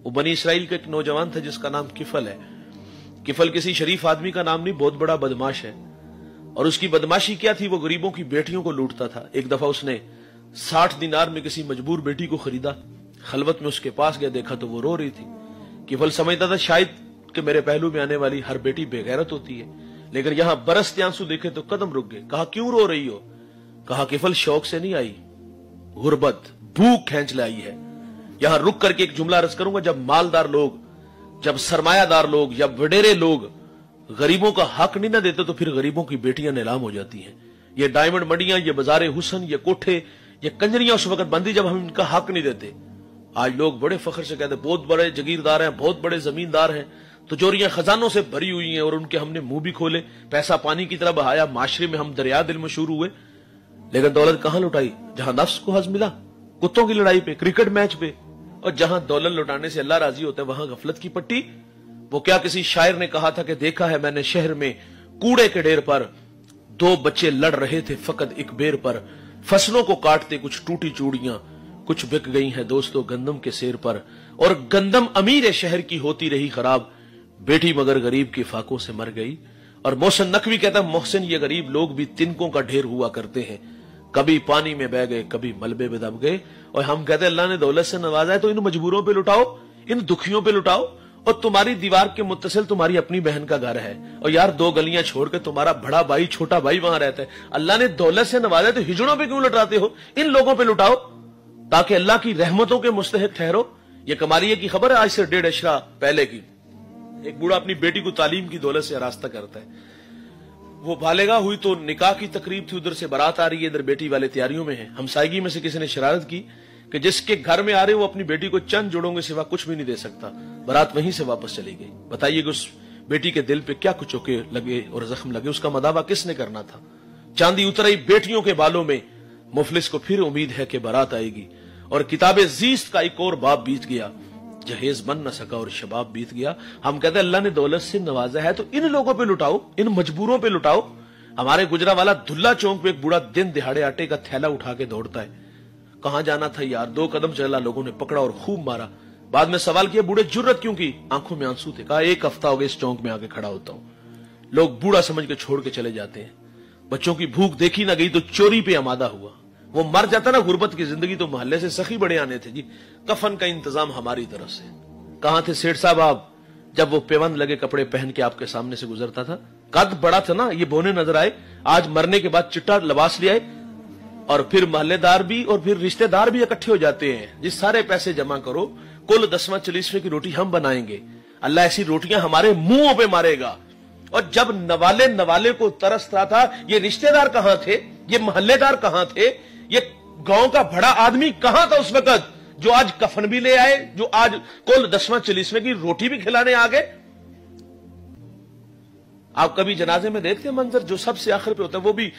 वो बनी इसराइल का एक नौजवान था जिसका नाम किफल है। किफल किसी शरीफ आदमी का नाम नहीं, बहुत बड़ा बदमाश है। और उसकी बदमाशी क्या थी, वो गरीबों की बेटियों को लूटता था। एक दफा उसने 60 दिनार में किसी मजबूर बेटी को खरीदा। खलवत में उसके पास गया, देखा तो वो रो रही थी। किफल समझता था शायद कि मेरे पहलू में आने वाली हर बेटी बेगैरत होती है, लेकिन यहां बरसते आंसू देखे तो कदम रुक गए। कहा क्यों रो रही हो? कहा किफल शौक से नहीं आई, गुर्बत भूख खींच लाई है। यहां रुक करके एक जुमला अर्ज करूंगा, जब मालदार लोग, जब सरमायादार लोग या वडेरे लोग गरीबों का हक नहीं ना देते तो फिर गरीबों की बेटियां नीलाम हो जाती हैं। ये डायमंड मंडियां, ये बाजारे हुसन, ये कोठे, ये कंजरियां उस वक्त बंदी जब हम इनका हक नहीं देते। आज लोग बड़े फख्र से कहते बहुत बड़े जगीरदार हैं, बहुत बड़े जमींदार हैं, तिजोरियां खजानों से भरी हुई हैं और उनके हमने मुंह भी खोले, पैसा पानी की तरह बहाया, माशरे में हम दरिया दिल मशहूर हुए, लेकिन दौलत कहां लुटाई? जहां नफ्स को हज मिला, कुत्तों की लड़ाई पे, क्रिकेट मैच पे। और जहां दौलत लुटाने से अल्लाह राजी होता है वहां गफलत की पट्टी। वो क्या किसी शायर ने कहा था कि देखा है मैंने शहर में कूड़े के ढेर पर 2 बच्चे लड़ रहे थे फकत एक बेर पर, फसलों को काटते कुछ टूटी चूड़ियां, कुछ बिक गई हैं दोस्तों गंदम के सेर पर। और गंदम अमीर शहर की होती रही खराब, बेटी मगर गरीब की फाकों से मर गई। और मोहसिन नकवी कहता है मोहसिन ये गरीब लोग भी तिनकों का ढेर हुआ करते हैं, कभी पानी में बह गए, कभी मलबे में दब गए। और हम कहते हैं अल्लाह ने दौलत से नवाजा है तो इन मजबूरों पे लुटाओ, इन दुखियों पे लुटाओ। और तुम्हारी दीवार के मुत्तसिल तुम्हारी अपनी बहन का घर है, और यार 2 गलियां छोड़ के तुम्हारा बड़ा भाई छोटा भाई वहां रहता है। अल्लाह ने दौलत से नवाजा तो हिजड़ों पे क्यों लुटाते हो? इन लोगों पे लुटाओ ताकि अल्लाह की रहमतों के मुस्तहिक ठहरो। ये कमालिये की खबर है आज से 1.5 अशरा पहले की। एक बूढ़ा अपनी बेटी को तालीम की दौलत से आरास्ता करता है। वो बालिगा हुई तो निकाह की तकरीब थी, उधर से बारात आ रही है, इधर बेटी वाले तैयारियों में है। हमसायगी में से किसी ने शरारत की कि जिसके घर में आ रहे वो अपनी बेटी को चंद जोड़ों के सिवा कुछ भी नहीं दे सकता। बारात वहीं से वापस चली गई। बताइए कि उस बेटी के दिल पे क्या कुछ चोके लगे और जख्म लगे, उसका मदावा किसने करना था? चांदी उतर आई बेटियों के बालों में, मुफलिस को फिर उम्मीद है कि बारात आएगी। और किताबे जीस्त का एक और बाब बीत गया, जहेज बन न सका और शबाब बीत गया। हम कहते हैं अल्लाह ने दौलत से नवाजा है तो इन लोगों पे लुटाओ, इन मजबूरों पे लुटाओ। हमारे गुजरावाला दुल्ला चौक पे एक बूढ़ा दिन दिहाड़े आटे का थैला उठा के दौड़ता है। कहां जाना था यार? 2 कदम चला, लोगों ने पकड़ा और खूब मारा। बाद में सवाल किया बूढ़े जुर्रत क्यों की? आंखों में आंसू थे। कहा 1 हफ्ता हो गया इस चौक में आके खड़ा होता हूं। लोग बूढ़ा समझ के छोड़ के चले जाते हैं। बच्चों की भूख देखी ना गई तो चोरी पे आमादा हुआ। वो मर जाता ना गुर्बत की जिंदगी तो मोहल्ले से सखी बड़े आने थे जी, कफन का इंतजाम हमारी तरफ से। कहां थे सेठ साहब आप जब वो पेवंद लगे कपड़े पहन के आपके सामने से गुजरता था? कद बड़ा था ना, ये बोने नजर आए। आज मरने के बाद चिट्टा लिबास ले आए और फिर मोहल्लेदार भी और फिर रिश्तेदार भी इकट्ठे हो जाते हैं। जिस सारे पैसे जमा करो, कुल 10वां 40वें की रोटी हम बनाएंगे। अल्लाह ऐसी रोटियां हमारे मुंहों पे मारेगा। और जब नवाले को तरस रहा था, ये रिश्तेदार कहां थे? ये मोहल्लेदार कहां थे? ये गांव का बड़ा आदमी कहां था उस वक्त जो आज कफन भी ले आए, जो आज कुल 10वां 40वें की रोटी भी खिलाने आ गए? आप कभी जनाजे में देखते हैं मंजर जो सबसे आखिर पे होता है, वो भी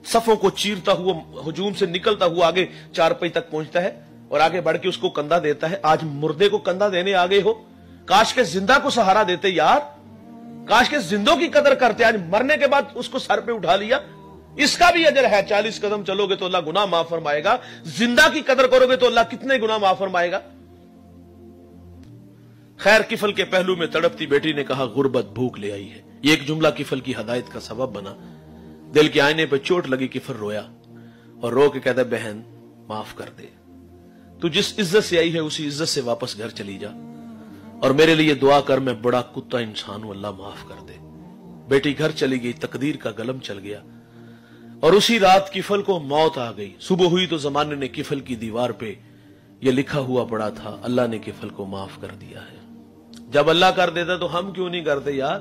सफों को चीरता हुआ हुजूम से निकलता हुआ आगे चारपाई तक पहुंचता है और आगे बढ़ के उसको कंधा देता है। आज मुर्दे को कंधा देने आ गए हो। काश के जिंदा को सहारा देते यार, काश के जिंदों की कदर करते। आज मरने के बाद उसको सर पे उठा लिया, इसका भी अजर है। 40 कदम चलोगे तो अल्लाह गुनाह माफ फरमाएगा, जिंदा की कदर करोगे तो अल्लाह कितने गुनाह माफ फरमाएगा। खैर किफल के पहलू में तड़पती बेटी ने कहा गुर्बत भूख ले आई है। ये एक जुमला किफल की हदायत का सबब बना। दिल के आईने पर चोट लगी, किफल रोया और रो के कहता बहन माफ कर दे, तू जिस इज्जत से आई है उसी इज्जत से वापस घर चली जा और मेरे लिए दुआ कर, मैं बड़ा कुत्ता इंसान हूं, अल्लाह माफ कर दे। बेटी घर चली गई, तकदीर का गलम चल गया और उसी रात किफल को मौत आ गई। सुबह हुई तो जमाने ने किफल की दीवार पे यह लिखा हुआ पड़ा था, अल्लाह ने किफल को माफ कर दिया है। जब अल्लाह कर देता तो हम क्यों नहीं करते यार?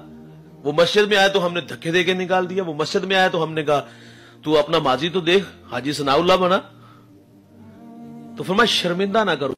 वो मस्जिद में आया तो हमने धक्के दे के निकाल दिया। वो मस्जिद में आया तो हमने कहा तू अपना माजी तो देख, हाजी सनाउल्लाह बना। तो फरमाया शर्मिंदा ना करो।